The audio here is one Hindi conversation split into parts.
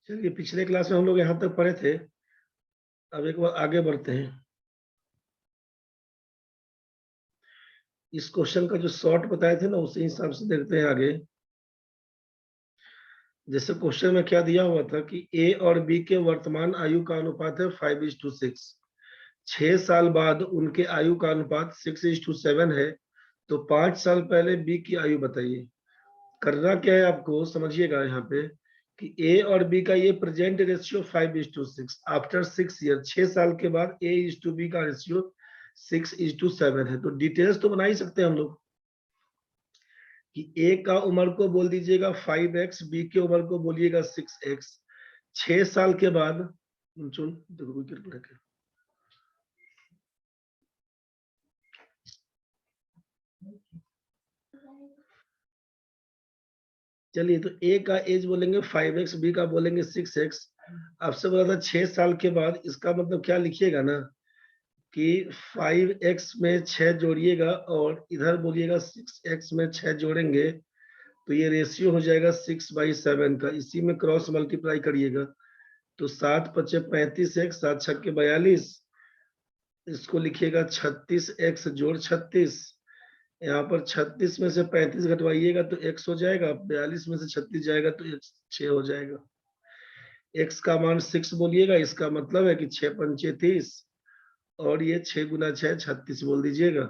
चलिए, पिछले क्लास में हम लोग यहाँ तक पढ़े थे। अब एक बार आगे बढ़ते हैं। इस क्वेश्चन का जो शॉर्ट बताए थे ना, उसी हिसाब से देखते हैं आगे। जैसे क्वेश्चन में क्या दिया हुआ था कि ए और बी के वर्तमान आयु का अनुपात है 5:6। 6 साल बाद उनके आयु का अनुपात 6:7 है। तो 5 साल पहले बी की आयु बताइए। करना क्या है आपको, समझिएगा यहाँ पे कि ए और बी का ये प्रेजेंट रेशियो 5:6 आफ्टर 6 ईयर, 6 साल के बाद ए इज टू बी का रेशियो 6:7 है। तो डिटेल्स तो बना ही सकते हैं हम लोग कि ए का उम्र को बोल दीजिएगा 5x, बी के उम्र को बोलिएगा 6x। 6 साल के बाद देखो कोई चलिए, तो ए का एज बोलेंगे 5x, बी का बोलेंगे 6x। आपसे बोला था 6 साल के बाद, इसका मतलब क्या लिखिएगा ना कि 5x में 6 जोड़िएगा और इधर बोलिएगा 6x में 6 जोड़ेंगे तो ये रेशियो हो जाएगा 6/7 का। इसी में क्रॉस मल्टीप्लाई करिएगा तो 7×5 = 35x, 7×6 = 42। इसको लिखिएगा 36x जोड़ 36। यहाँ पर 36 में से 35 घटवाइएगा तो x हो जाएगा, 42 में से 36 जाएगा तो x 6 हो जाएगा। x का मान 6 बोलिएगा, इसका मतलब है कि 6×5 = 30 और ये 6×6 = 36 बोल दीजिएगा।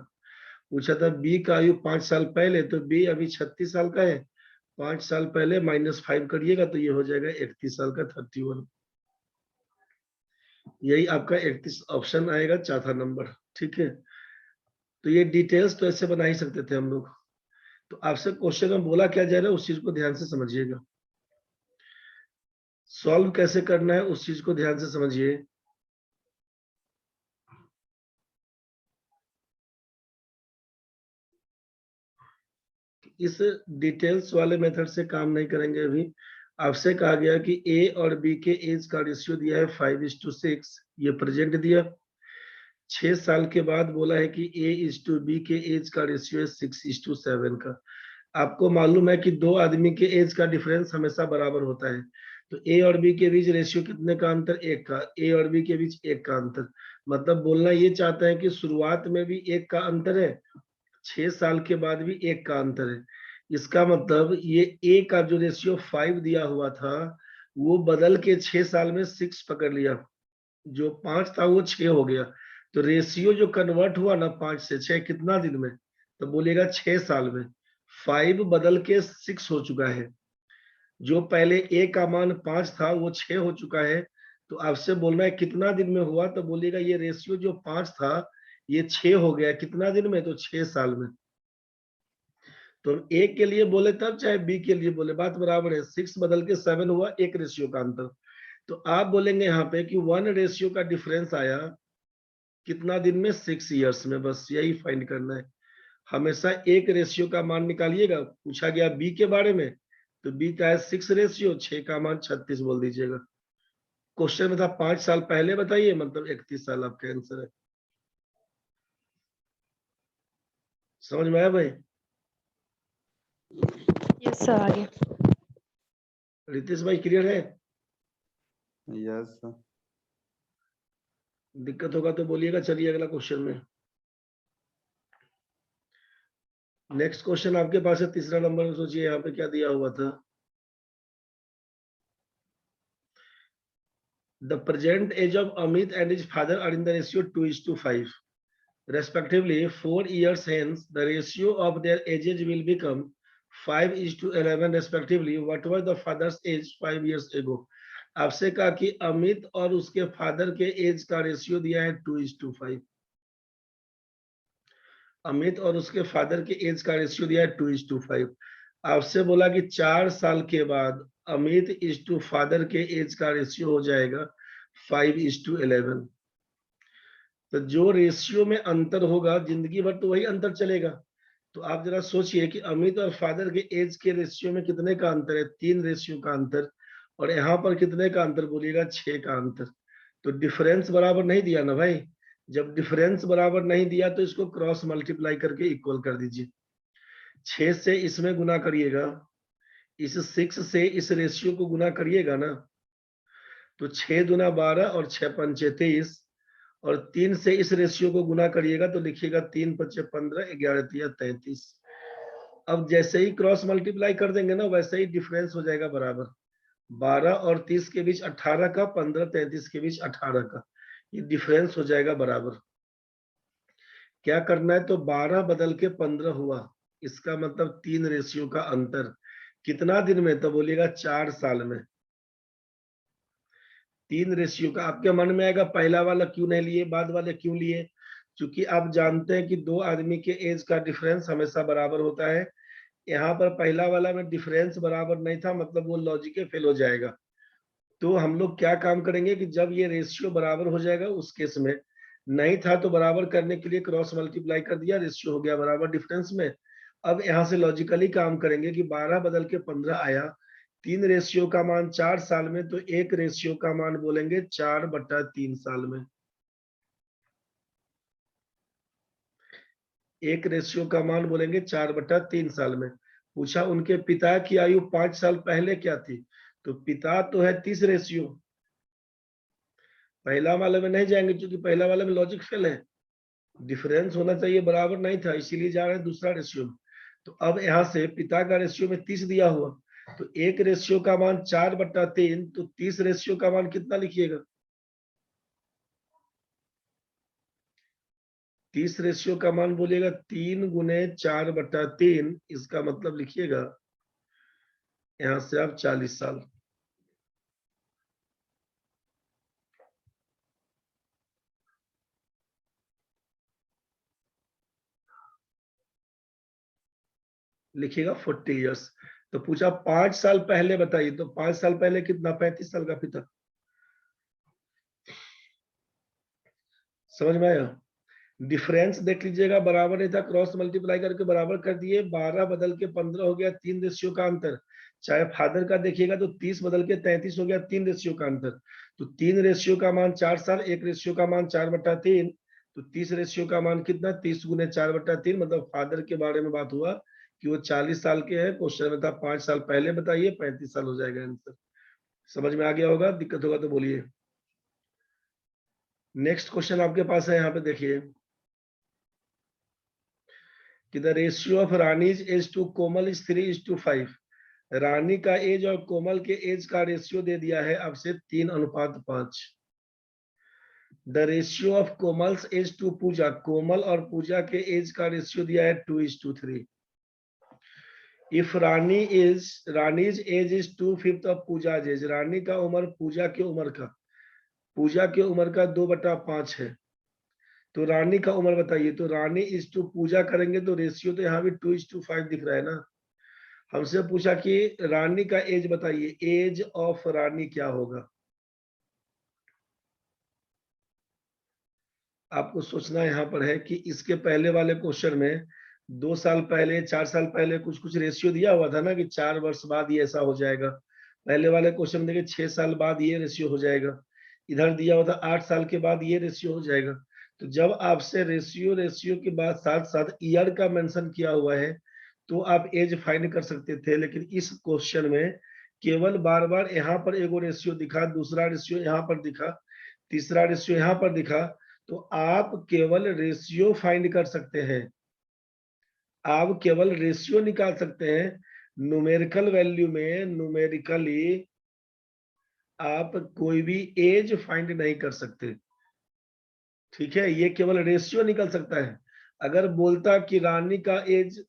पूछा था बी का आयु 5 साल पहले, तो बी अभी 36 साल का है। 5 साल पहले -5 करिएगा तो ये हो जाएगा 31 साल का, 31। यही आपका 31 ऑप्शन आएगा, चौथा नंबर। ठीक है, तो ये डिटेल्स तो ऐसे बना ही सकते थे हम लोग। तो आपसे क्वेश्चन में बोला क्या जा रहा है उस चीज को ध्यान से समझिएगा। सॉल्व कैसे करना है उस चीज को ध्यान से समझिए। इस डिटेल्स वाले मेथड से काम नहीं करेंगे अभी। आपसे कहा गया कि ए और बी के एज का रेशियो दिया है 5:6, ये प्रेजेंट दिया। 6 साल के बाद बोला है कि ए इज टू बी के एज का रेशियो है 6:7 का। आपको मालूम है कि दो आदमी के एज का डिफरेंस हमेशा बराबर होता है। तो ए और बी के बीच रेशियो कितने का अंतर, 1 का। ए और बी के बीच 1 का अंतर, मतलब बोलना ये चाहते हैं कि शुरुआत में भी 1 का अंतर है, 6 साल के बाद भी 1 का अंतर है। इसका मतलब ये ए का जो रेशियो 5 दिया हुआ था वो बदल के 6 साल में 6 पकड़ लिया, जो 5 था वो 6 हो गया। तो रेशियो जो कन्वर्ट हुआ ना 5 से 6 कितना दिन में, तो बोलेगा 6 साल में। 5 बदल के 6 हो चुका है। जो पहले ए का मान 5 था वो 6 हो चुका है। तो आपसे बोलना है कितना दिन में हुआ, तो बोलिएगा ये रेशियो जो 5 था ये 6 हो गया कितना दिन में, तो 6 साल में। तो ए के लिए बोले तब चाहे बी के लिए बोले बात बराबर है। 6 बदल के 7 हुआ, एक रेशियो का अंतर। तो आप बोलेंगे यहाँ पे कि 1 रेशियो का डिफरेंस आया कितना दिन में, 6 ईयर्स में। बस यही फाइंड करना है। हमेशा एक रेशियो का मान निकालिएगा। पूछा गया बी के बारे में, तो बी का है 6 रेशियो, 6 का मान 36 बोल दीजिएगा। क्वेश्चन में था 5 साल पहले बताइए, मतलब 31 साल आपका आंसर है। समझ में आया भाई? यस सर, आगे। रितेश भाई क्लियर है? Yes sir. दिक्कत होगा तो बोलिएगा। चलिए अगला क्वेश्चन में। नेक्स्ट क्वेश्चन आपके पास है तीसरा नंबर में। सोचिए यहाँ पे क्या दिया हुआ था। The present age of Amit and his father are in the ratio 2:5. Respectively, 4 years hence, the ratio of their ages will become 5:11 respectively. What was the father's age 5 years ago? आपसे कहा कि अमित और उसके फादर के एज का रेशियो दिया है 2:5। अमित और उसके फादर के एज का रेशियो दिया है 2:5। आपसे बोला कि 4 साल के बाद अमित इज टू फादर के एज का रेशियो हो जाएगा 5:11। तो जो रेशियो में अंतर होगा जिंदगी भर तो वही अंतर चलेगा। तो आप जरा सोचिए कि अमित और फादर के एज के रेशियो में कितने का अंतर है, 3 रेशियो का अंतर। और यहाँ पर कितने का अंतर बोलिएगा, 6 का अंतर। तो डिफरेंस बराबर नहीं दिया ना भाई। जब डिफरेंस बराबर नहीं दिया तो इसको क्रॉस मल्टीप्लाई करके इक्वल कर दीजिए। 6 से इसमें गुना करिएगा, इस 6 से इस रेशियो को गुना करिएगा ना, तो 6 दूना 12 और 6 पंचे 23 और 3 से इस रेशियो को गुना करिएगा तो लिखिएगा 3 पंचे 15, 11 तिया 33। अब जैसे ही क्रॉस मल्टीप्लाई कर देंगे ना वैसे ही डिफरेंस हो जाएगा बराबर। 12 और 30 के बीच 18 का, 15 33 के बीच 18 का, ये डिफरेंस हो जाएगा बराबर। क्या करना है, तो 12 बदल के 15 हुआ, इसका मतलब 3 रेशियो का अंतर। कितना दिन में, तो बोलिएगा 4 साल में। 3 रेशियो का। आपके मन में आएगा पहला वाला क्यों नहीं लिए, बाद वाले क्यों लिए? क्योंकि आप जानते हैं कि दो आदमी के एज का डिफरेंस हमेशा बराबर होता है। यहाँ पर पहला वाला में डिफरेंस बराबर नहीं था, मतलब वो लॉजिक फेल हो जाएगा। तो हम लोग क्या काम करेंगे कि जब ये रेशियो बराबर हो जाएगा उस केस में, नहीं था तो बराबर करने के लिए क्रॉस मल्टीप्लाई कर दिया, रेशियो हो गया बराबर डिफरेंस में। अब यहाँ से लॉजिकली काम करेंगे कि 12 बदल के 15 आया, 3 रेशियो का मान 4 साल में, तो 1 रेशियो का मान बोलेंगे 4/3 साल में। 1 रेशियो का मान बोलेंगे 4/3 साल में। पूछा उनके पिता की आयु 5 साल पहले क्या थी, तो पिता तो है 30 रेशियो, पहला वाले में नहीं जाएंगे क्योंकि पहला वाले में लॉजिक फेल है, डिफरेंस होना चाहिए बराबर नहीं था, इसीलिए जा रहे हैं दूसरा रेशियो में। तो अब यहाँ से पिता का रेशियो में 30 दिया हुआ, तो 1 रेशियो का मान 4/3, तो 30 रेशियो का मान कितना लिखिएगा? 30 रेशियो का मान बोलिएगा 3 गुने 4/3, इसका मतलब लिखिएगा यहाँ से आप 40 साल। लिखिएगा 40 इयर्स। तो पूछा 5 साल पहले बताइए, तो 5 साल पहले कितना, 35 साल का पिता। समझ में आया? डिफरेंस देख लीजिएगा, बराबर नहीं था, क्रॉस मल्टीप्लाई करके बराबर कर दिए, 12 बदल के 15 हो गया, 3 रेशियो का अंतर। चाहे फादर का देखिएगा तो 30 बदल के 33 हो गया, 3 रेशियो का अंतर। तो 3 रेशियो का मान 4 साल, 1 रेशियो का मान 4/3, तो 30 रेशियो का मान कितना, 30 गुने 4/3, मतलब फादर के बारे में बात हुआ कि वो 40 साल के हैं। क्वेश्चन में था 5 साल पहले बताइए, 35 साल हो जाएगा आंसर। समझ में आ गया होगा, दिक्कत होगा तो बोलिए। नेक्स्ट क्वेश्चन आपके पास है, यहाँ पे देखिए कि the ratio of Rani's age to Komal is 3:5। Rani का एज और कोमल के एज का रेशियो दे दिया है आपसे 3:5। The ratio of Komal's age to Pooja, Komal और पूजा के एज का रेशियो दिया है 2:3। If Rani's age is 2/5 of Pooja age, Rani का उम्र पूजा की उम्र का 2/5 है, तो रानी का उम्र बताइए। तो रानी इज टू पूजा करेंगे तो रेशियो तो यहाँ भी 2:5 दिख रहा है ना। हमसे पूछा कि रानी का एज बताइए, एज ऑफ रानी क्या होगा। आपको सोचना यहाँ पर है कि इसके पहले वाले क्वेश्चन में 2 साल पहले, 4 साल पहले कुछ कुछ रेशियो दिया हुआ था ना कि 4 वर्ष बाद ये ऐसा हो जाएगा। पहले वाले क्वेश्चन में देखिए 6 साल बाद ये रेशियो हो जाएगा, इधर दिया हुआ था 8 साल के बाद ये रेशियो हो जाएगा। तो जब आपसे रेशियो के बाद साथ साथ ईयर का मेंशन किया हुआ है तो आप एज फाइंड कर सकते थे, लेकिन इस क्वेश्चन में केवल बार बार यहाँ पर एगो रेशियो दिखा, दूसरा रेशियो यहाँ पर दिखा, तीसरा रेशियो यहाँ पर दिखा, तो आप केवल रेशियो फाइंड कर सकते हैं, आप केवल रेशियो निकाल सकते हैं। न्यूमेरिकल वैल्यू में न्यूमेरिकली आप कोई भी एज फाइंड नहीं कर सकते, ठीक है? ये केवल रेशियो निकल सकता है। अगर बोलता कि रानी का एज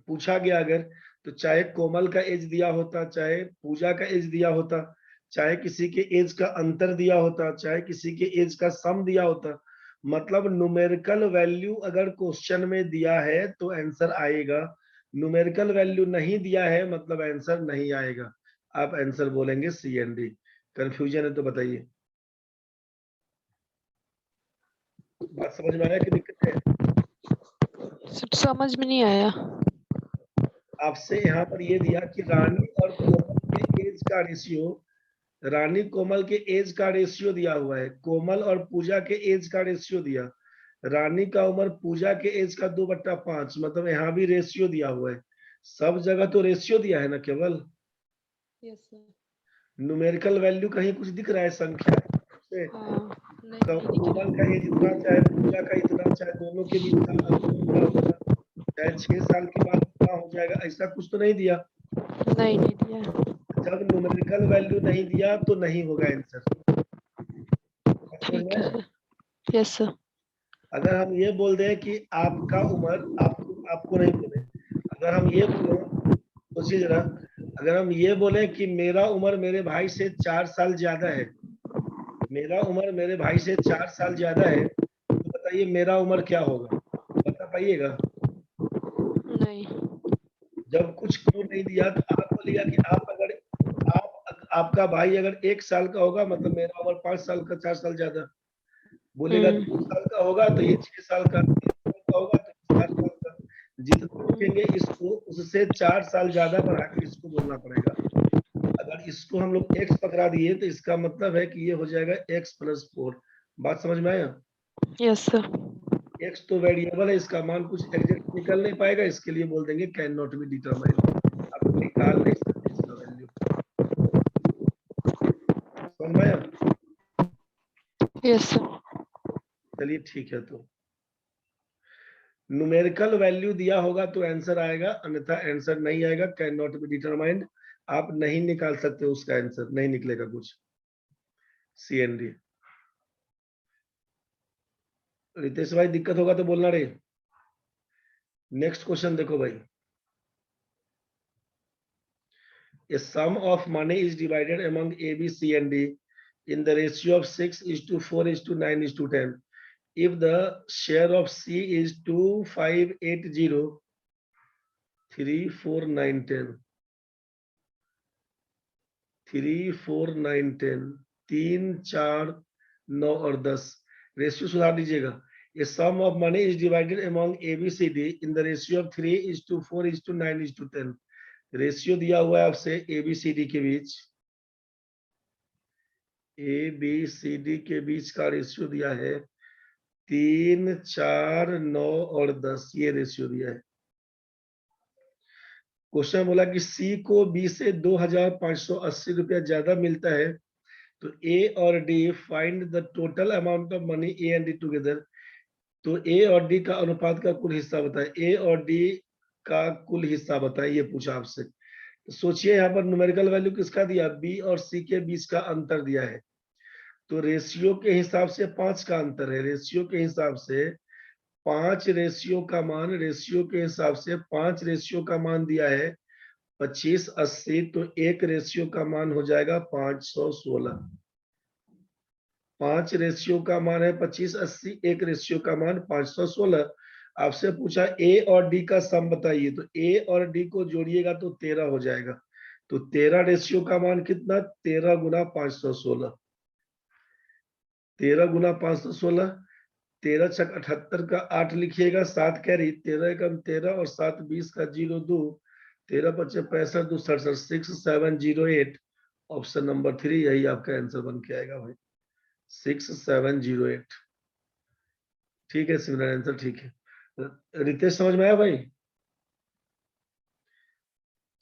पूछा गया अगर, तो चाहे कोमल का एज दिया होता, चाहे पूजा का एज दिया होता, चाहे किसी के एज का अंतर दिया होता, चाहे किसी के एज का सम दिया होता, मतलब न्यूमेरिकल वैल्यू अगर क्वेश्चन में दिया है तो आंसर आएगा, न्यूमेरिकल वैल्यू नहीं दिया है मतलब आंसर नहीं आएगा। आप आंसर बोलेंगे सी एंड डी। कंफ्यूजन है तो बताइए। बात समझ में आया कि दिक्कत है? समझ में नहीं आया। आपसे यहाँ पर ये दिया कि रानी और कोमल के एज का रेशियो, रानी कोमल के एज का रेशियो दिया हुआ है, कोमल और पूजा के एज का रेशियो दिया, रानी का उम्र पूजा के एज का 2/5, मतलब यहाँ भी रेशियो दिया हुआ है। सब जगह तो रेशियो दिया है ना केवल। Yes sir. न्यूमेरिकल वैल्यू कहीं कुछ दिख रहा है संख्या से? नहीं तो नहीं दिख कोमल का एज इतना, चाहे पूजा का इतना, चाहे दोनों के बीच का अंतर इतना होगा, चाहे 6 साल के बाद इतना हो जाएगा, ऐसा कुछ तो नहीं दिया। रहा। नहीं दिया। जब न्यूमेरिकल वैल्यू नहीं दिया तो नहीं होगा आंसर। समझ में ठीक है आया? सर। Yes sir. अगर हम ये बोल दें कि आपका उम्र, आपको आपको नहीं बोले, अगर हम ये बोले, सोचिए जरा, अगर हम ये बोले कि मेरा उम्र मेरे भाई से 4 साल ज्यादा है, मेरा उम्र मेरे भाई से 4 साल ज्यादा है, तो बताइए मेरा उम्र क्या होगा, बता पाइएगा? नहीं। जब कुछ क्लू नहीं दिया तो आप बोलिएगा कि आप अगर आपका भाई अगर 1 साल का होगा, मतलब मेरा उम्र 5 साल का 4 साल ज्यादा, बोलेगा 2 साल का होगा तो ये 6 साल का, 3 साल का होगा तो 4 साल का, जितना लिखेंगे इसको उससे 4 साल ज्यादा बढ़ा के इसको बोलना पड़ेगा। अगर इसको हम लोग x पकड़ा दिए तो इसका मतलब है कि ये हो जाएगा x + 4। बात समझ में आया? Yes sir. x तो वेरिएबल है, इसका मान कुछ एग्जैक्ट निकल नहीं पाएगा, इसके लिए बोल देंगे कैन नॉट बी डिटरमाइंड, आप निकाल नहीं सकते इसका वैल्यू। समझ में आया? Yes sir. चलिए ठीक है, तो न्यूमेरिकल वैल्यू दिया होगा तो आंसर आएगा, अन्यथा आंसर नहीं आएगा, कैन नॉट बी डिटरमाइंड, आप नहीं निकाल सकते उसका आंसर, नहीं निकलेगा कुछ। CND। रितेश भाई दिक्कत होगा तो बोलना रे। नेक्स्ट क्वेश्चन देखो भाई, a sum of money is divided among A, B, C and D in the ratio of 6:4:9:10. If the share of C is 2, 5, 8, 0, 3, 4, 9, 10, 3, 4, 9, 10, 3, 4, 9 और 10, रेशियो सुधार दीजिएगा। A sum of money is divided among A, B, C, D in the ratio of 3:4:9:10. Ratio दिया हुआ है आपसे ABCD के बीच, ABCD के बीच का रेशियो दिया है 3, 4, 9 और 10, ये रेशियो दिया है। क्वेश्चन बोला कि C को B से 2580 रुपया ज्यादा मिलता है, तो A और D find the total amount of money A and D together. तो A और D का अनुपात का कुल हिस्सा बताए, A और D का कुल हिस्सा बताए, ये पूछा आपसे। सोचिए यहाँ पर न्यूमेरिकल वैल्यू किसका दिया, B और C के बीच का अंतर दिया है, तो रेशियो के हिसाब से 5 का अंतर है, रेशियो के हिसाब से 5 रेशियो का मान, रेशियो के हिसाब से 5 रेशियो का मान दिया है 25:80, तो एक रेशियो का मान हो जाएगा 516। 5 रेशियो का मान है 25:80, एक रेशियो का मान 516। आपसे पूछा A और D का सम बताइए, तो A और D को जोड़िएगा तो 13 हो जाएगा, तो 13 रेशियो का मान कितना, 13 गुना 516, 13 गुना 516, 13 छक 78 का 8 लिखिएगा, 7 कैरी, 13 एकम 13 और 7 20 का 0 2, 13 पच्चे 65 2 67, 6708, ऑप्शन नंबर 3 यही आपका आंसर बन के आएगा भाई, 6708। ठीक है सिमिलर आंसर, ठीक है। रितेश समझ में आया भाई?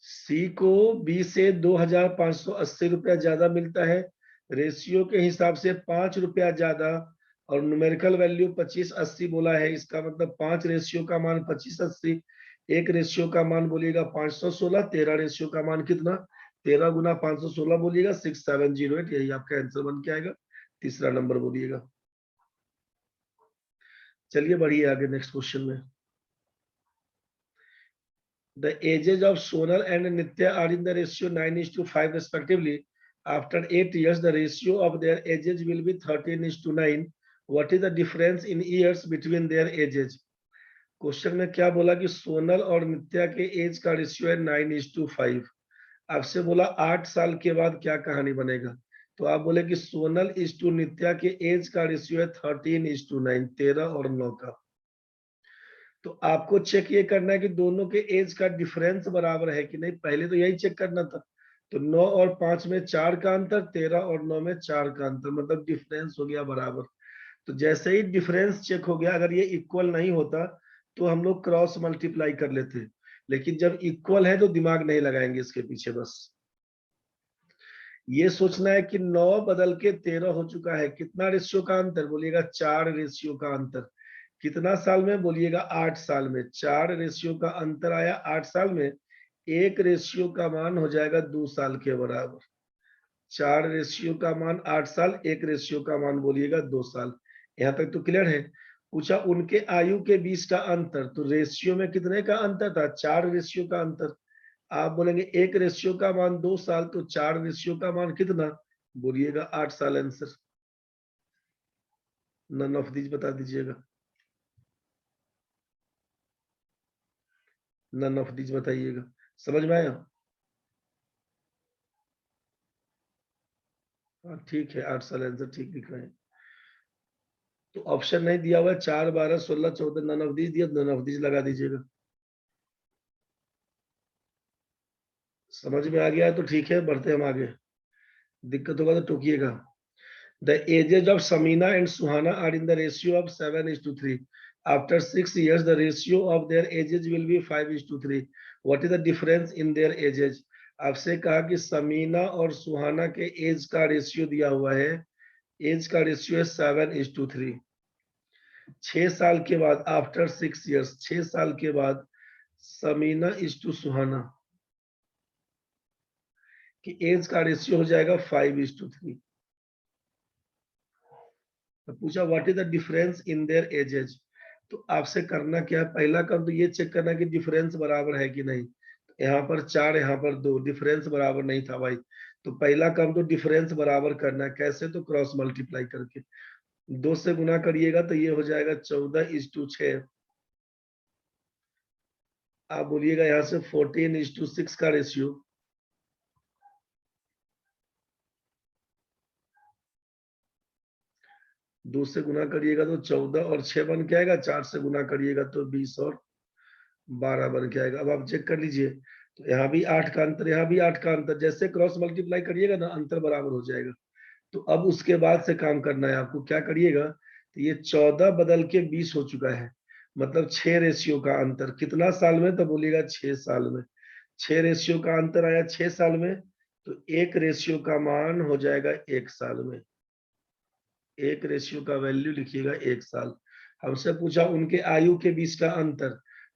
सी को बी से 2580 रुपया ज्यादा मिलता है, रेशियो के हिसाब से 5 रुपया ज्यादा, और न्यूमेरिकल वैल्यू 2580 बोला है, इसका मतलब 5 रेशियो का मान 2580, एक रेशियो का मान बोलिएगा 516, 13 रेशियो का मान कितना, 13 गुना 516 बोलिएगा 6708, यही आपका आंसर बन के आएगा, तीसरा नंबर बोलिएगा। चलिए बढ़िए आगे नेक्स्ट क्वेश्चन में। The ages of Sonal and Nitya are in the ratio 9:5 respectively. After 8 years, the ratio of their ages will be 13:9. What is the difference in years between their ages? Question में क्या बोला कि सोनल और नित्या के एज का रेशियो है 9:5। आपसे बोला 8 साल के बाद क्या कहानी बनेगा, तो आप बोले कि सोनल इज टू नित्या के एज का रेशियो है 13:9, 13 और 9 का। तो आपको चेक ये करना है कि दोनों के एज का डिफरेंस बराबर है कि नहीं, पहले तो यही चेक करना था। तो 9 और 5 में 4 का अंतर, 13 और 9 में 4 का अंतर, मतलब डिफरेंस हो गया बराबर। तो जैसे ही डिफरेंस चेक हो गया, अगर ये इक्वल नहीं होता तो हम लोग क्रॉस मल्टीप्लाई कर लेते, लेकिन जब इक्वल है तो दिमाग नहीं लगाएंगे इसके पीछे बस। ये सोचना है कि 9 बदल के 13 हो चुका है, कितना रेशियो का अंतर बोलिएगा, 4 रेशियो का अंतर। कितना साल में बोलिएगा, 8 साल में। 4 रेशियो का अंतर आया 8 साल में, 1 रेशियो का मान हो जाएगा 2 साल के बराबर। 4 रेशियो का मान 8 साल, 1 रेशियो का मान बोलिएगा 2 साल। यहाँ तक तो क्लियर है। पूछा उनके आयु के बीच का अंतर, तो रेशियो में कितने का अंतर था, 4 रेशियो का अंतर। आप बोलेंगे 1 रेशियो का मान 2 साल, तो 4 रेशियो का मान कितना, बोलिएगा 8 साल आंसर। नन ऑफ दीज बता दीजिएगा, नन ऑफ दीज बताइएगा। समझ में आया? हाँ ठीक है, 8 साल आंसर ठीक लिख रहे हैं। तो ऑप्शन नहीं दिया हुआ है, 4, 12, 16, 14, नन ऑफ दीज दिया, नन ऑफ दीज लगा दीजिएगा। समझ में आ गया है तो ठीक है, बढ़ते हम आगे। दिक्कत होगा तो टोकिएगा। The ages of Samina and Suhana are in the ratio of 7:3. After 6 years, the ratio of their ages will be 5:3. What is the difference in their ages? आपसे कहा कि समीना और सुहाना के एज का रेशियो दिया हुआ है, एज का रेशियो है 7:3। 6 साल के बाद, आफ्टर 6 years, 6 साल के बाद समीना इज टू सुहाना कि एज का रेशियो हो जाएगा 5:3। तो पूछा what is the difference in their edges. तो आपसे करना क्या है, पहला काम तो ये चेक करना कि डिफरेंस बराबर है कि नहीं। यहाँ पर 4, यहाँ पर 2, डिफरेंस बराबर नहीं था भाई। तो पहला काम तो डिफरेंस बराबर करना है। कैसे, तो क्रॉस मल्टीप्लाई करके 2 से गुना करिएगा तो ये हो जाएगा 14:6। आप बोलिएगा यहाँ से 14:6 का रेशियो। दो से गुना करिएगा तो 14 और 6 बन के आएगा, 4 से गुना करिएगा तो 20 और 12 बन के आएगा। अब आप चेक कर लीजिए, तो यहाँ भी 8 का अंतर, यहाँ भी 8 का अंतर। जैसे क्रॉस मल्टीप्लाई करिएगा ना, अंतर बराबर हो जाएगा। तो अब उसके बाद से काम करना है आपको। क्या करिएगा, तो ये 14 बदल के 20 हो चुका है, मतलब 6 रेशियो का अंतर। कितना साल में, तो बोलिएगा 6 साल में। 6 रेशियो का अंतर आया 6 साल में, तो 1 रेशियो का मान हो जाएगा 1 साल में। 1 रेशियो का वैल्यू लिखिएगा 1 साल। हमसे पूछा उनके आयु के बीच का अंतर,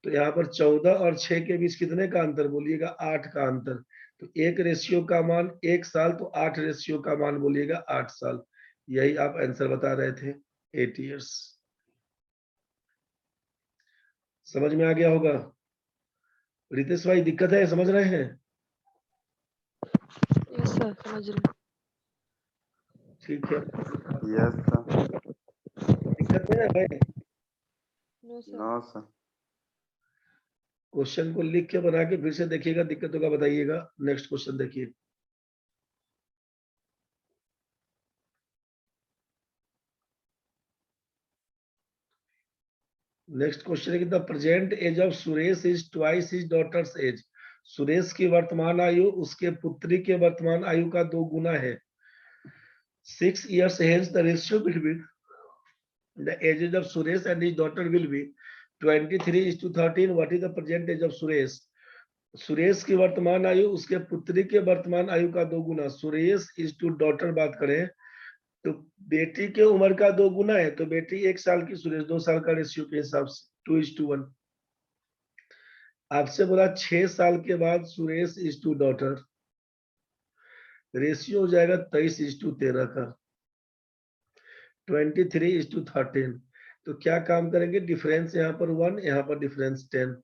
तो यहाँ पर 14 और 6 के बीच कितने का अंतर, बोलिएगा 8 का अंतर। तो 1 रेशियो का मान 1 साल, तो 8 रेशियो का मान बोलिएगा 8 साल। यही आप आंसर बता रहे थे, 8 years। समझ में आ गया होगा। रितेश भाई दिक्कत है, समझ रहे हैं? यस सर, समझ रहे हैं। ठीक है, Yes, sir. दिक्कत नहीं है भाई। No sir. No, sir. Question को लिख के बना के फिर से देखिएगा, दिक्कत होगा बताइएगा। नेक्स्ट क्वेश्चन देखिए। नेक्स्ट क्वेश्चन है कि the present age of Suresh is twice his daughter's age. Suresh की वर्तमान आयु उसके पुत्री के वर्तमान आयु का 2 गुना है। 6 years hence the ratio between the ages of Suresh and his daughter will be 23:13. What is the present age of Suresh? Suresh की वर्तमान आयु उसके पुत्री के वर्तमान आयु का 2 गुना। सुरेश इज टू डॉटर बात करें तो बेटी के उम्र का 2 गुना है, तो बेटी 1 साल की, सुरेश 2 साल का, रेशियो के हिसाब से 2:1। आपसे बोला 6 साल के बाद Suresh is to daughter, ratio हो जाएगा 23:13 का, 23:13। तो क्या काम करेंगे, डिफरेंस यहाँ पर 1, यहाँ पर डिफरेंस 10।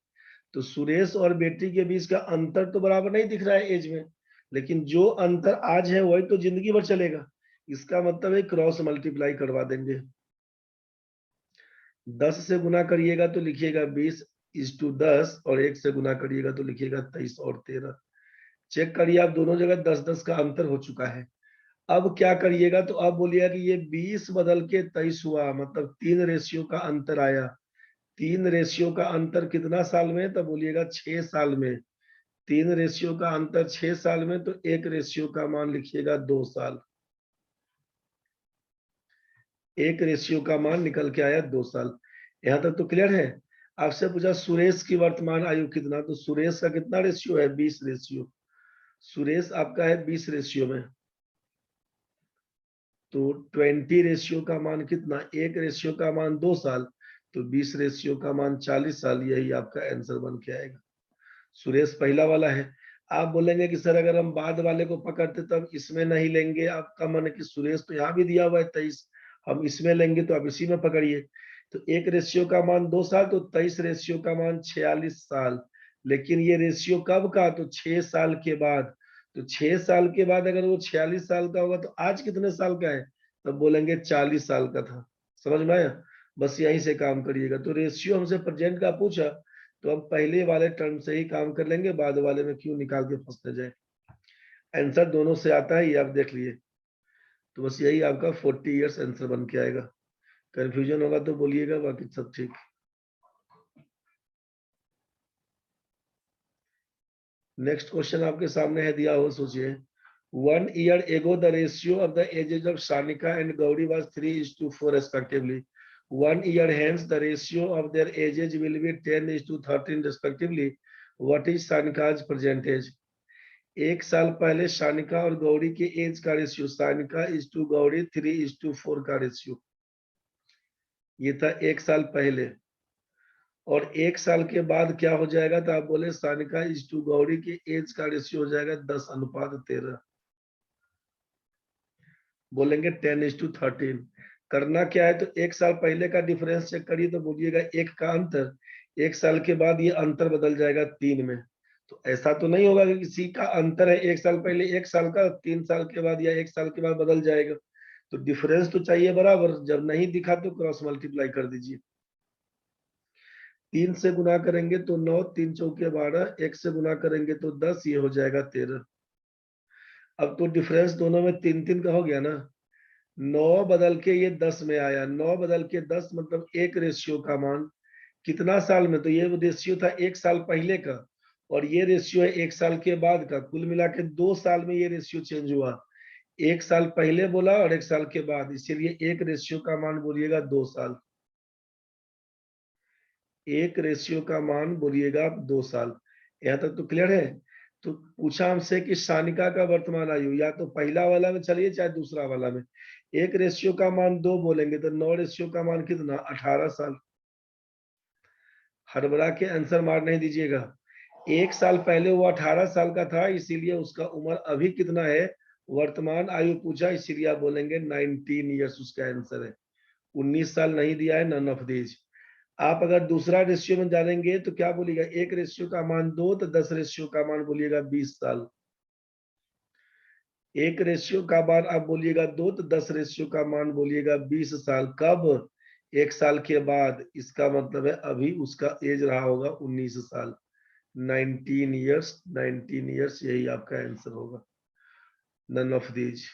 तो सुरेश और बेटी के बीच का अंतर तो बराबर नहीं दिख रहा है एज में, लेकिन जो अंतर आज है वही तो जिंदगी भर चलेगा। इसका मतलब है क्रॉस मल्टीप्लाई करवा देंगे। 10 से गुना करिएगा तो लिखिएगा 20:10, और 1 से गुना करिएगा तो लिखिएगा 23 और 13। चेक करिए आप, दोनों जगह 10-10 का अंतर हो चुका है। अब क्या करिएगा, तो अब बोलिएगा कि ये 20 बदल के 23 हुआ, मतलब 3 रेशियो का अंतर आया। 3 रेशियो का अंतर कितना साल में, तो बोलिएगा 6 साल में। 3 रेशियो का अंतर 6 साल में, तो 1 रेशियो का मान लिखिएगा 2 साल। 1 रेशियो का मान निकल के आया 2 साल। यहाँ तक तो क्लियर है। आपसे पूछा सुरेश की वर्तमान आयु कितना, तो सुरेश का कितना रेशियो है, 20 रेशियो। सुरेश आपका है 20 रेशियो में। तो 20 रेशियो का मान कितना, 1 रेशियो का मान 2 साल, तो 20 रेशियो का मान 40 साल, यही आपका आंसर बन के आएगा। सुरेश पहला वाला है। आप बोलेंगे कि सर अगर हम बाद वाले को पकड़ते तो हम इसमें नहीं लेंगे, आपका मन है कि सुरेश तो यहाँ भी दिया हुआ है 23, हम इसमें लेंगे तो आप इसी में पकड़िए। तो 1 रेशियो का मान 2 साल, तो 23 रेशियो का मान 46 साल। लेकिन ये रेशियो कब का, तो 6 साल के बाद। तो 6 साल के बाद अगर वो 46 साल का होगा तो आज कितने साल का है, तब बोलेंगे 40 साल का था। समझ में आया? बस यहीं से काम करिएगा। तो रेशियो हमसे प्रेजेंट का पूछा तो हम पहले वाले टर्म से ही काम कर लेंगे, बाद वाले में क्यों निकाल के फंसने जाए। आंसर दोनों से आता है, ये आप देख लिए। तो बस यही आपका 40 इयर्स आंसर बन के आएगा। कंफ्यूजन होगा तो बोलिएगा, बाकी सब ठीक। नेक्स्ट क्वेश्चन आपके सामने है, दिया हो, सोचिए। 1 year ago the ratio of the ages of Shanika and Gauri was 3:4 respectively. 1 year hence the ratio of their ages will be 10:13 respectively. What is Shanika's present age? एक साल पहले शानिका और गौरी के एज का रेशियो, शानिका इज टू गौरी 3:4 का रेशियो, ये था 1 साल पहले। और 1 साल के बाद क्या हो जाएगा, तो आप बोले शानिका इज टू गौरी के एज का रेशियो हो जाएगा 10:13। बोलेंगे 10:13। करना क्या है, तो 1 साल पहले का डिफरेंस चेक करिए तो बोलिएगा 1 का अंतर, 1 साल के बाद ये अंतर बदल जाएगा 3 में। तो ऐसा तो नहीं होगा कि किसी का अंतर है 1 साल पहले 1 साल का, 3 साल के बाद या 1 साल के बाद बदल जाएगा। तो डिफरेंस तो चाहिए बराबर, जब नहीं दिखा तो क्रॉस मल्टीप्लाई कर दीजिए। 3 से गुना करेंगे तो 9, 3 चौके 12, 1 से गुना करेंगे तो 10, ये हो जाएगा 13। अब तो डिफरेंस दोनों में 3-3 का हो गया ना। 9 बदल के ये 10 में आया, 9 बदल के 10 मतलब 1 रेशियो का मान कितना साल में, तो ये रेशियो था 1 साल पहले का, और ये रेशियो है 1 साल के बाद का। कुल मिला के 2 साल में ये रेशियो चेंज हुआ, 1 साल पहले बोला और 1 साल के बाद, इसीलिए 1 रेशियो का मान बोलिएगा 2 साल। 1 रेशियो का मान बोलिएगा आप 2 साल। यहाँ तक तो क्लियर है। तो पूछा हमसे कि सानिका का वर्तमान आयु, या तो पहला वाला में चलिए चाहे दूसरा वाला में। 1 रेशियो का मान 2 बोलेंगे तो 9 रेशियो का मान कितना, 18 साल। हड़बड़ा के आंसर मार नहीं दीजिएगा। 1 साल पहले वो 18 साल का था, इसीलिए उसका उम्र अभी कितना है, वर्तमान आयु पूछा, इसीलिए आप बोलेंगे 19 ईयर्स, उसका आंसर है। 19 साल नहीं दिया है, नन ऑफ दीज। आप अगर दूसरा रेशियो में जानेंगे तो क्या बोलिएगा, 1 रेशियो का मान 2, तो 10 रेशियो का मान बोलिएगा 20 साल। 1 रेशियो का मान आप बोलिएगा 2, तो 10 रेशियो का मान बोलिएगा 20 साल। कब, 1 साल के बाद। इसका मतलब है अभी उसका एज रहा होगा 19 साल। 19 ईयर्स, 19 ईयर्स, यही आपका आंसर होगा, नन ऑफ दीज।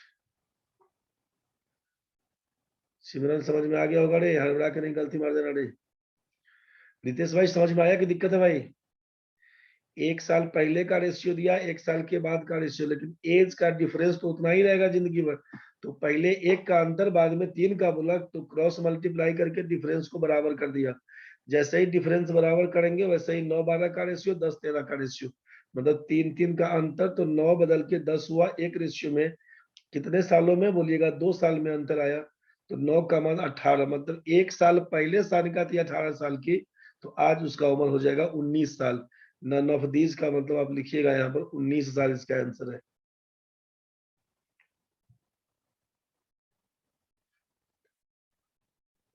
सिमरन समझ में आ गया होगा रे, हड़बड़ा के नहीं गलती मार देना रे। रितेश भाई समझ में आया कि दिक्कत है भाई? 1 साल पहले का रेशियो दिया, 1 साल के बाद का रेशियो, लेकिन एज का डिफरेंस तो उतना ही रहेगा जिंदगी भर। तो पहले 1 का अंतर, बाद में 3 का बोला, तो क्रॉस मल्टीप्लाई करके डिफरेंस को बराबर कर दिया। जैसे ही डिफरेंस बराबर करेंगे वैसे ही 9-12 का रेशियो, 10-13 का रेशियो, मतलब 3-3 का अंतर, तो 9 बदल के 10 हुआ। 1 रेशियो में कितने सालों में बोलिएगा, 2 साल में अंतर आया। तो 9 का मान 18, मतलब 1 साल पहले सानिका थी 18 साल की, तो आज उसका उम्र हो जाएगा 19 साल। नन ऑफ दीज का मतलब आप लिखिएगा यहाँ पर 19 साल इसका आंसर है।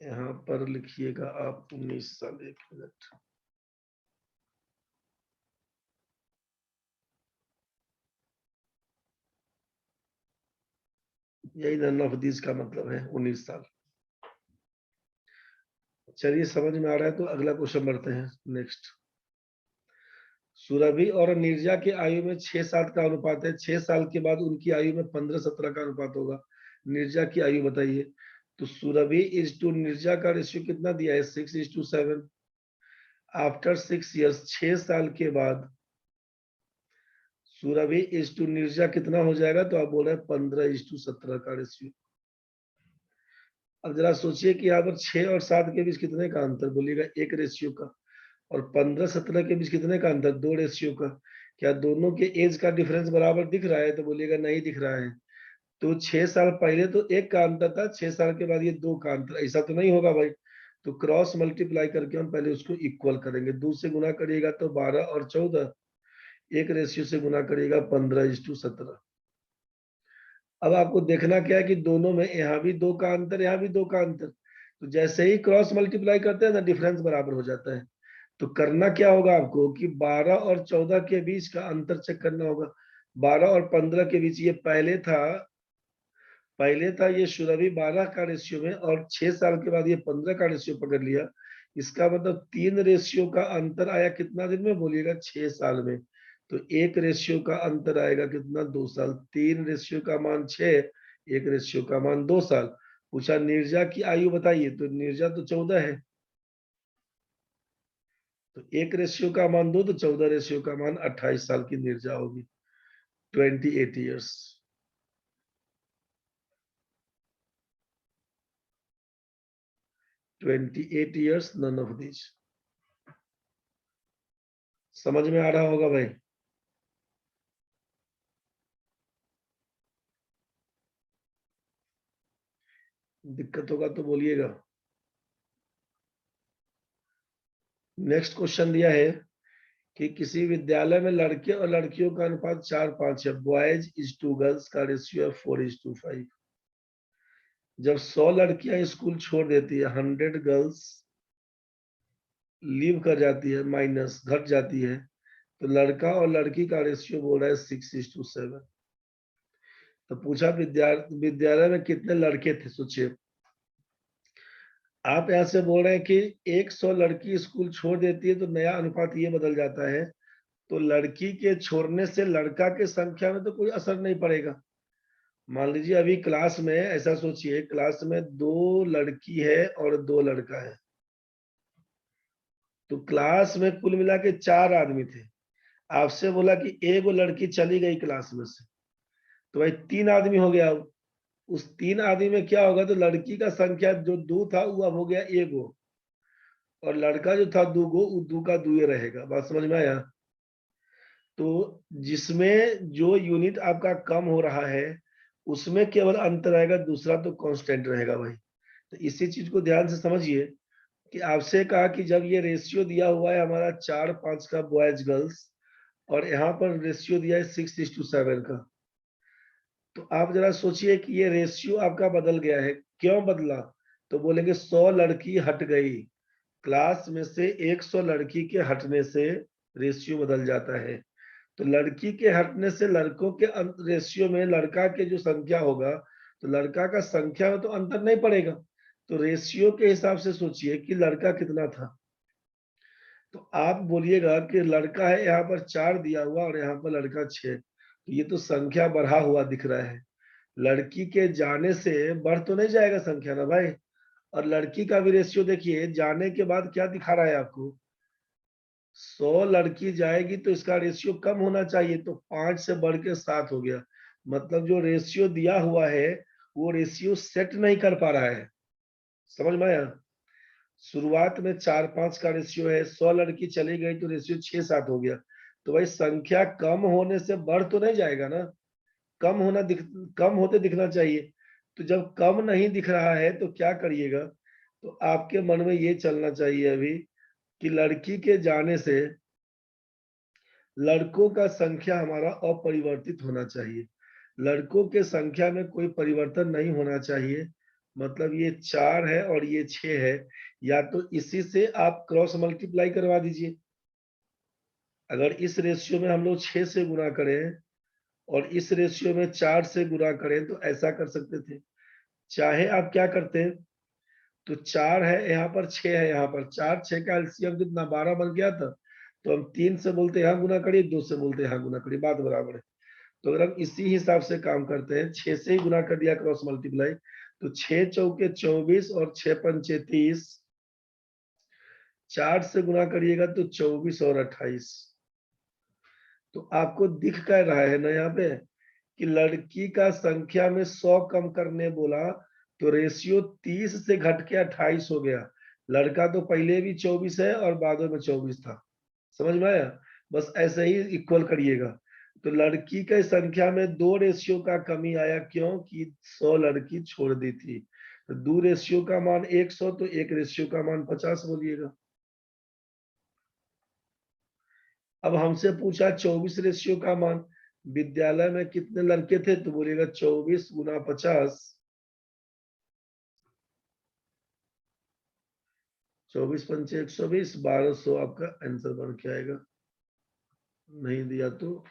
यहाँ पर लिखिएगा आप 19 साल। 1 मिनट, यही नन ऑफ दीज का मतलब है 19 साल। चलिए समझ में आ रहा है तो अगला क्वेश्चन बढ़ते हैं। नेक्स्ट, सुरभि और नीरजा की आयु में 6-7 का अनुपात है। 6 साल के बाद उनकी आयु में 15-17 का अनुपात होगा। नीरजा की आयु बताइए। तो सुरभि इज टू नीरजा का रेशियो कितना दिया है, 6:7। आफ्टर 6 ईयर्स, 6 साल के बाद सुरभि इज टू नीरजा कितना हो जाएगा, तो आप बोल रहे हैं 15:17 का रेशियो। अब जरा सोचिए कि यहाँ पर 6 और 7 के बीच कितने का अंतर, बोलिएगा 1 रेशियो का। और 15-17 के बीच कितने का अंतर, 2 रेशियो का। क्या दोनों के एज का डिफरेंस बराबर दिख रहा है, तो बोलिएगा नहीं दिख रहा है। तो 6 साल पहले तो 1 का अंतर था, 6 साल के बाद ये 2 का अंतर, ऐसा तो नहीं होगा भाई। तो क्रॉस मल्टीप्लाई करके हम पहले उसको इक्वल करेंगे। 2 से गुना करिएगा तो 12 और 14, एक रेशियो से गुना करिएगा 15:17। अब आपको देखना क्या है कि दोनों में यहाँ भी 2 का अंतर, यहाँ भी 2 का अंतर। तो जैसे ही क्रॉस मल्टीप्लाई करते हैं ना, डिफरेंस बराबर हो जाता है। तो करना क्या होगा आपको कि 12 और 14 के बीच का अंतर चेक करना होगा। 12 और 15 के बीच ये पहले था ये शुरू अभी 12 का रेशियो में, और 6 साल के बाद ये 15 का रेशियो पकड़ लिया। इसका मतलब 3 रेशियो का अंतर आया कितना दिन में बोलिएगा? 6 साल में। तो 1 रेशियो का अंतर आएगा कितना? 2 साल। 3 रेशियो का मान 6, 1 रेशियो का मान 2 साल। पूछा नीरजा की आयु बताइए, तो नीरजा तो 14 है, तो 1 रेशियो का मान 2, तो 14 रेशियो का मान 28 साल की नीरजा होगी। 28 ईयर्स। none of these। समझ में आ रहा होगा भाई? दिक्कत होगा तो बोलिएगा। नेक्स्ट क्वेश्चन दिया है कि किसी विद्यालय में लड़के और लड़कियों का अनुपात 4:5 है। बॉयज इज टू गर्ल्स का रेशियो है 4:5। जब 100 लड़कियां स्कूल छोड़ देती है, 100 गर्ल्स लीव कर जाती है, माइनस घट जाती है, तो लड़का और लड़की का रेशियो बोल रहा है 6:7। तो पूछा विद्यालय में कितने लड़के थे? सोचिए, आप यहाँ से बोल रहे हैं कि 100 लड़की स्कूल छोड़ देती है तो नया अनुपात ये बदल जाता है। तो लड़की के छोड़ने से लड़का के संख्या में तो कोई असर नहीं पड़ेगा। मान लीजिए अभी क्लास में, ऐसा सोचिए, क्लास में 2 लड़की है और 2 लड़का है, तो क्लास में कुल मिला के 4 आदमी थे। आपसे बोला कि एक लड़की चली गई क्लास में से, तो भाई 3 आदमी हो गया। उस 3 आदमी में क्या होगा? तो लड़की का संख्या जो 2 था वो अब हो गया 1, और लड़का जो था 2, वो 2 का 2 रहेगा। बात समझ में आया? तो जिसमें जो यूनिट आपका कम हो रहा है उसमें केवल अंतर आएगा, दूसरा तो कांस्टेंट रहेगा भाई। तो इसी चीज को ध्यान से समझिए कि आपसे कहा कि जब ये रेशियो दिया हुआ है हमारा 4:5 का बॉयज गर्ल्स, और यहाँ पर रेशियो दिया है 6:7 का, तो आप जरा सोचिए कि ये रेशियो आपका बदल गया है। क्यों बदला? तो बोलेंगे 100 लड़की हट गई क्लास में से, 100 लड़की के हटने से रेशियो बदल जाता है। तो लड़की के हटने से लड़कों के रेशियो में लड़का के जो संख्या होगा, तो लड़का का संख्या में तो अंतर नहीं पड़ेगा। तो रेशियो के हिसाब से सोचिए कि लड़का कितना था। तो आप बोलिएगा कि लड़का है यहाँ पर 4 दिया हुआ और यहाँ पर लड़का 6, तो ये तो संख्या बढ़ा हुआ दिख रहा है। लड़की के जाने से बढ़ तो नहीं जाएगा संख्या ना भाई। और लड़की का भी रेशियो देखिए, जाने के बाद क्या दिखा रहा है आपको? 100 लड़की जाएगी तो इसका रेशियो कम होना चाहिए, तो 5 से बढ़ के 7 हो गया। मतलब जो रेशियो दिया हुआ है वो रेशियो सेट नहीं कर पा रहा है। समझ में आया? शुरुआत में 4:5 का रेशियो है, 100 लड़की चली गई तो रेशियो 6:7 हो गया। तो भाई संख्या कम होने से बढ़ तो नहीं जाएगा ना, कम होते दिखना चाहिए। तो जब कम नहीं दिख रहा है तो क्या करिएगा? तो आपके मन में ये चलना चाहिए अभी कि लड़की के जाने से लड़कों का संख्या हमारा अपरिवर्तित होना चाहिए। लड़कों के संख्या में कोई परिवर्तन नहीं होना चाहिए। मतलब ये 4 है और ये 6 है, या तो इसी से आप क्रॉस मल्टीप्लाई करवा दीजिए। अगर इस रेशियो में हम लोग 6 से गुना करें और इस रेशियो में 4 से गुना करें तो ऐसा कर सकते थे। चाहे आप क्या करते, तो 4 है यहाँ पर, 6 है यहाँ पर, 4 6 का एलसीएम कितना 12 बन गया था। तो हम 3 से बोलते यहाँ गुना करिए, 2 से बोलते यहाँ गुना करिए, बात बराबर है। तो अगर हम इसी हिसाब से काम करते हैं, 6 से ही गुना कर दिया क्रॉस मल्टीप्लाई, तो 6 चौके 24 और 6 पंचे 30, 4 से गुना करिएगा तो 24 और 28। तो आपको दिख क्या रहा है ना यहाँ पे कि लड़की का संख्या में 100 कम करने बोला तो रेशियो 30 से घट के 28 हो गया। लड़का तो पहले भी 24 है और बाद में 24 था। समझ में आया? बस ऐसे ही इक्वल करिएगा। तो लड़की की संख्या में 2 रेशियो का कमी आया, क्यों कि 100 लड़की छोड़ दी थी। तो 2 रेशियो का मान 100, तो 1 रेशियो का मान 50 बोलिएगा। अब हमसे पूछा 24 रेशियो का मान, विद्यालय में कितने लड़के थे, तो बोलिएगा 24 गुना 50, 24 पंचे 120, 1200 आपका आंसर बन के आएगा। नहीं दिया तो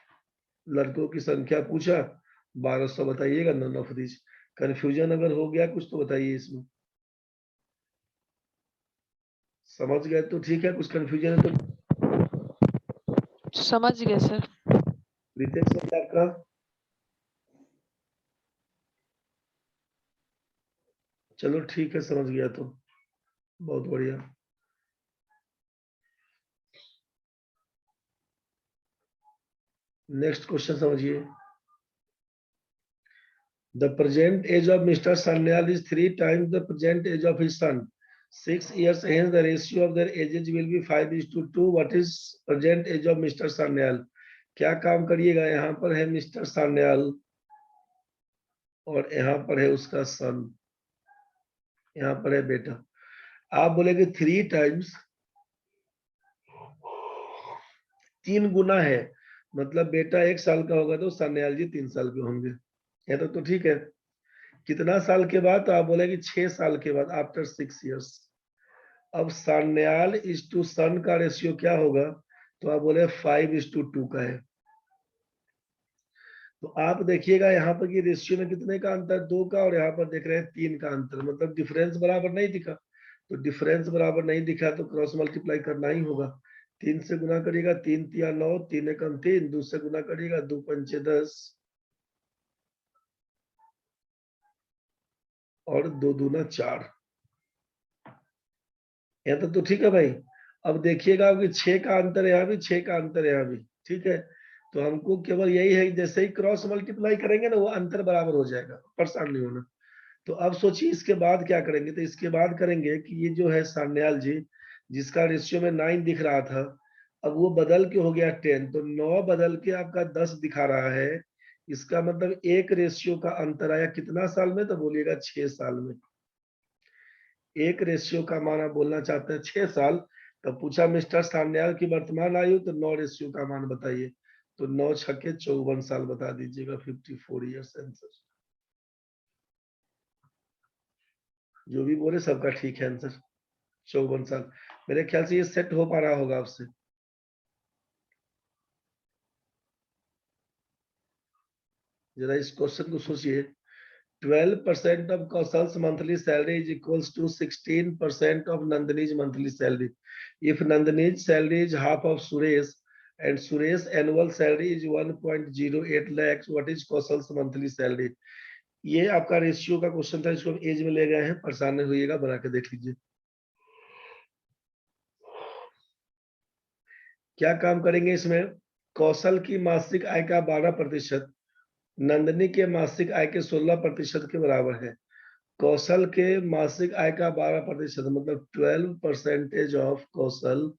लड़कों की संख्या पूछा 1200 बताइएगा, नन ऑफ दिस। कंफ्यूजन अगर हो गया कुछ तो बताइए इसमें। समझ गए तो ठीक है, कुछ कंफ्यूजन है तो समझ गए सर। रितेश भाई आपका। चलो ठीक है, समझ गया तो बहुत बढ़िया। नेक्स्ट क्वेश्चन समझिए। The present age of Mr. Sanyal is 3 times the present age of his son. 6 years hence the ratio of their ages will be 5:2. What is present age of Mr. Sanyal? क्या काम करिएगा, यहाँ पर है मिस्टर सान्याल और यहाँ पर है उसका सन, यहाँ पर है बेटा। आप बोलेगे 3 टाइम्स, 3 गुना है, मतलब बेटा 1 साल का होगा तो सान्याल जी 3 साल के होंगे। ये तो ठीक है। कितना साल के बाद, तो आप बोलेगे 6 साल के बाद, आफ्टर 6 इयर्स। अब सान्याल इज टू सन का रेशियो क्या होगा, तो आप बोले 5:2 का है। तो आप देखिएगा यहाँ पर कि रेशियो में कितने का अंतर, 2 का, और यहाँ पर देख रहे हैं 3 का अंतर, मतलब डिफरेंस बराबर नहीं दिखा। तो डिफरेंस बराबर नहीं दिखा तो क्रॉस मल्टीप्लाई करना ही होगा। 3 से गुना करिएगा, 3 तिया 9, 3 एकम 3, 2 से गुना करिएगा, 2 पंचे 10 और 2 दूना 4। यहाँ तो ठीक है भाई। अब देखिएगा कि 6 का अंतर यहाँ भी, 6 का अंतर यहाँ भी, ठीक है। तो हमको केवल यही है, जैसे ही क्रॉस मल्टीप्लाई करेंगे ना वो अंतर बराबर हो जाएगा, परेशान नहीं होना। तो अब सोचिए इसके बाद क्या करेंगे, तो इसके बाद करेंगे कि ये जो है सान्याल जी, जिसका रेशियो में 9 दिख रहा था, अब वो बदल के हो गया 10, तो 9 बदल के आपका 10 दिखा रहा है। इसका मतलब 1 रेशियो का अंतर आया कितना साल में, तो बोलिएगा 6 साल में। 1 रेशियो का मान आप बोलना चाहते हैं 6 साल। तब पूछा मिस्टर सान्याल की वर्तमान आयु, तो 9 रेशियो का मान बताइए। तो 9 छक्के 54 साल बता दीजिएगा, 54 ईयर्स आंसर। जो भी बोले सबका ठीक है आंसर, 54 साल। मेरे ख्याल से ये सेट हो पा रहा होगा आपसे। जरा इस क्वेश्चन को सोचिए। 12% of Kausal's monthly salary is equals to 16% of Nandini's monthly salary. If Nandini's salary is half of Suresh and Suresh's annual salary is 1.08 lakhs, what is Kausal's monthly salary? ये आपका रेशियो का क्वेश्चन था, इसको हम एज में ले गए हैं, परेशान नहीं होइएगा, बना के देख लीजिए। क्या काम करेंगे इसमें, कौशल की मासिक आय का 12%, नंदिनी के मासिक आय के 16% के बराबर है। कौशल के मासिक आय का 12%, मतलब 12% ऑफ कौशल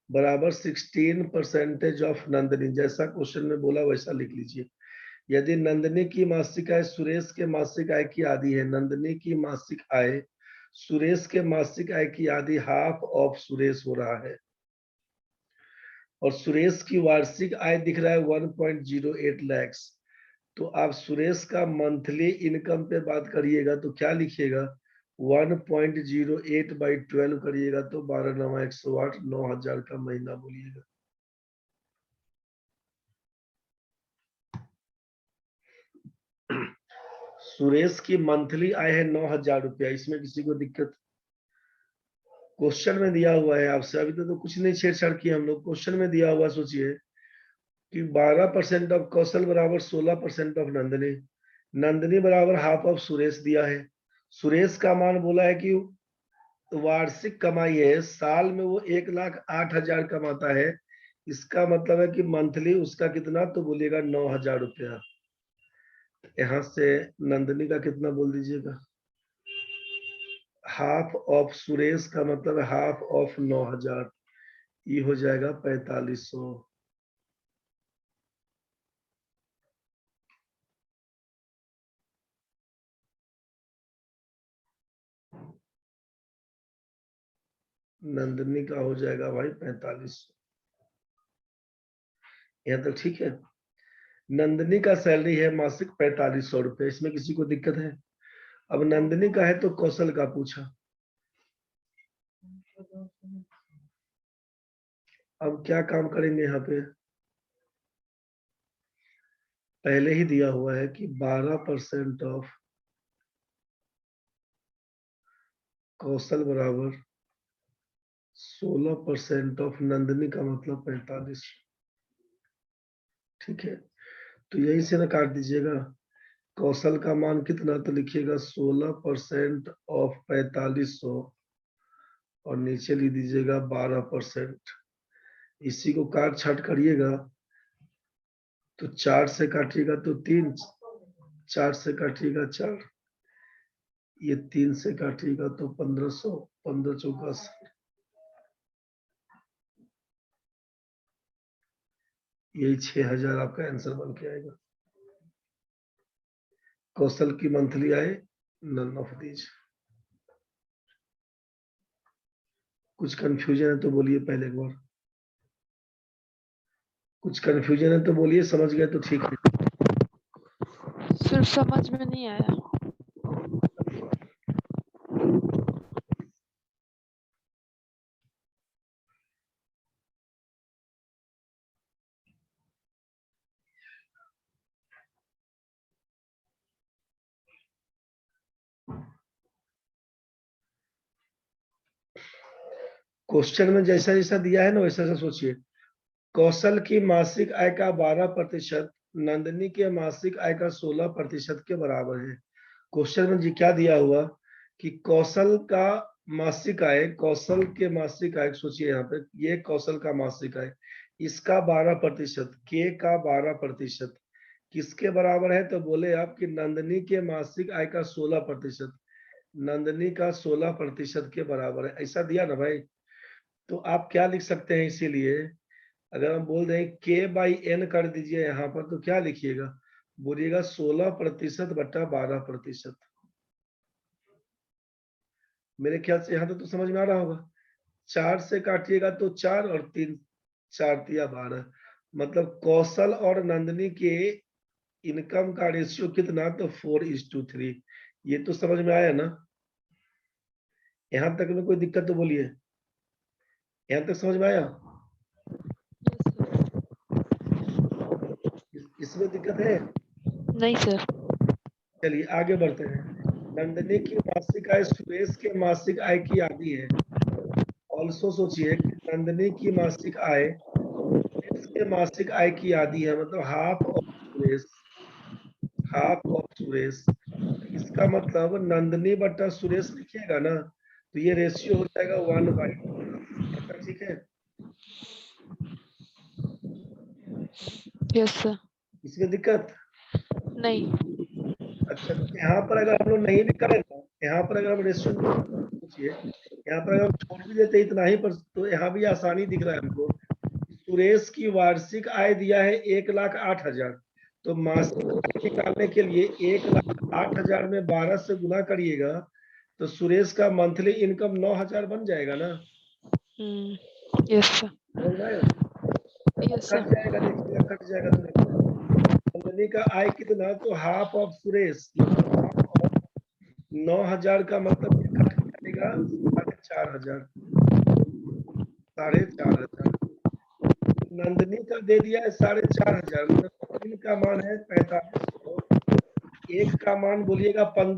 बराबर 16% ऑफ नंदिनी। जैसा क्वेश्चन में बोला वैसा लिख लीजिए। यदि नंदिनी की मासिक आय सुरेश के मासिक आय की आधी है, नंदिनी की मासिक आय सुरेश के मासिक आय की आधी, हाफ ऑफ सुरेश हो रहा है, और सुरेश की वार्षिक आय दिख रहा है 1.08 लाख। तो आप सुरेश का मंथली इनकम पे बात करिएगा तो क्या लिखिएगा, 1.08/12 करिएगा तो 12 9 108, 9,000 का महीना बोलिएगा। सुरेश की मंथली आय है 9,000 रुपया, इसमें किसी को दिक्कत? क्वेश्चन में दिया हुआ है आपसे, अभी तो कुछ नहीं छेड़छाड़ किया हम लोग, क्वेश्चन में दिया हुआ। सोचिए कि 12% ऑफ कौशल बराबर 16% ऑफ नंदिनी, नंदिनी बराबर हाफ ऑफ सुरेश दिया है। सुरेश का मान बोला है कि वार्षिक कमाई है, साल में वो 1,08,000 कमाता है। इसका मतलब है कि मंथली उसका कितना, तो बोलिएगा 9,000 रुपया। यहाँ से नंदिनी का कितना बोल दीजिएगा, हाफ ऑफ सुरेश का मतलब हाफ ऑफ 9,000, ये हो जाएगा 4,500। नंदनी का हो जाएगा भाई 4500। यहाँ तक ठीक है। नंदनी का सैलरी है मासिक 4500 रुपए, इसमें किसी को दिक्कत है? अब नंदनी का है तो कौशल का पूछा। अब क्या काम करेंगे यहाँ पे? पहले ही दिया हुआ है कि 12% ऑफ कौशल बराबर 16% ऑफ नंदनी का मतलब 45। ठीक है, तो यही से ना काट दीजिएगा। कौशल का मान कितना, तो लिखिएगा 16% ऑफ 4500 और नीचे लिख दीजिएगा 12%। इसी को काट छाट करिएगा तो 4 से काटिएगा तो 3, 4 से काटिएगा 4, ये 3 से काटिएगा तो 1500, 15 चौका 80। यही 6000 आपका आंसर बन के आएगा। कौशल की मंथली आए नन ऑफ दीज। कुछ कंफ्यूजन है तो बोलिए पहले एक बार। कुछ कंफ्यूजन है तो बोलिए, समझ गए तो ठीक है। सिर्फ समझ में नहीं आया। क्वेश्चन में जैसा जैसा दिया है ना वैसा वैसा सोचिए। कौशल की मासिक आय का 12% नंदनी के मासिक आय का 16% के बराबर है। क्वेश्चन में जी क्या दिया हुआ कि कौशल का मासिक आय, कौशल के मासिक आय सोचिए यहाँ पे, ये कौशल का मासिक आय, इसका 12%, के का 12% किसके बराबर है? तो बोले आप कि नंदनी के मासिक आय का 16%, नंदनी का 16% के बराबर है, ऐसा दिया ना भाई। तो आप क्या लिख सकते हैं? इसीलिए अगर हम बोल दें k/n कर दीजिए यहाँ पर, तो क्या लिखिएगा? बोलिएगा 16% बटा 12%। मेरे ख्याल से यहाँ तो समझ में आ रहा होगा। 4 से काटिएगा तो 4 और 3, 4 तिया 12, मतलब कौशल और नंदनी के इनकम का रेशियो कितना, तो 4:3। ये तो समझ में आया ना? यहाँ तक में कोई दिक्कत तो बोलिए। यहाँ तक समझ में आया? इसमें दिक्कत है? नहीं सर। चलिए आगे बढ़ते हैं। नंदनी की मासिक आय सुरेश के मासिक आय की आधी है। ऑल्सो सोचिए नंदनी की मासिक आय सुरेश के मासिक आय की आधी है, मतलब half of Suresh, half of Suresh. इसका मतलब नंदनी बटा सुरेश लिखिएगा ना, तो ये रेशियो हो जाएगा 1/2। ठीक है, यस सर। इसमें दिक्कत नहीं। अच्छा, तो यहाँ पर अगर हम लोग नहीं भी करें ना, यहाँ पर अगर हम रेशियो सोचिए, यहाँ पर अगर हम छोड़ भी देते इतना ही पर, तो यहाँ भी आसानी दिख रहा है हमको। सुरेश की वार्षिक आय दिया है 1,08,000, तो मासिक आय निकालने के लिए 1,08,000 में 12 से गुना करिएगा तो सुरेश का मंथली इनकम 9,000 बन जाएगा ना। Yes sir. Yes cut sir. जाएगा, देखिएगा कट जाएगा तो नंदनी का आय कितना, तो हाफ ऑफ सुरेश, मतलब हाफ ऑफ 9,000 का मतलब कट जाएगा 4,500, 4,500। नंदनी का दे दिया है 4,500, मतलब 3 का मान है 4500, एक का मान बोलिएगा 15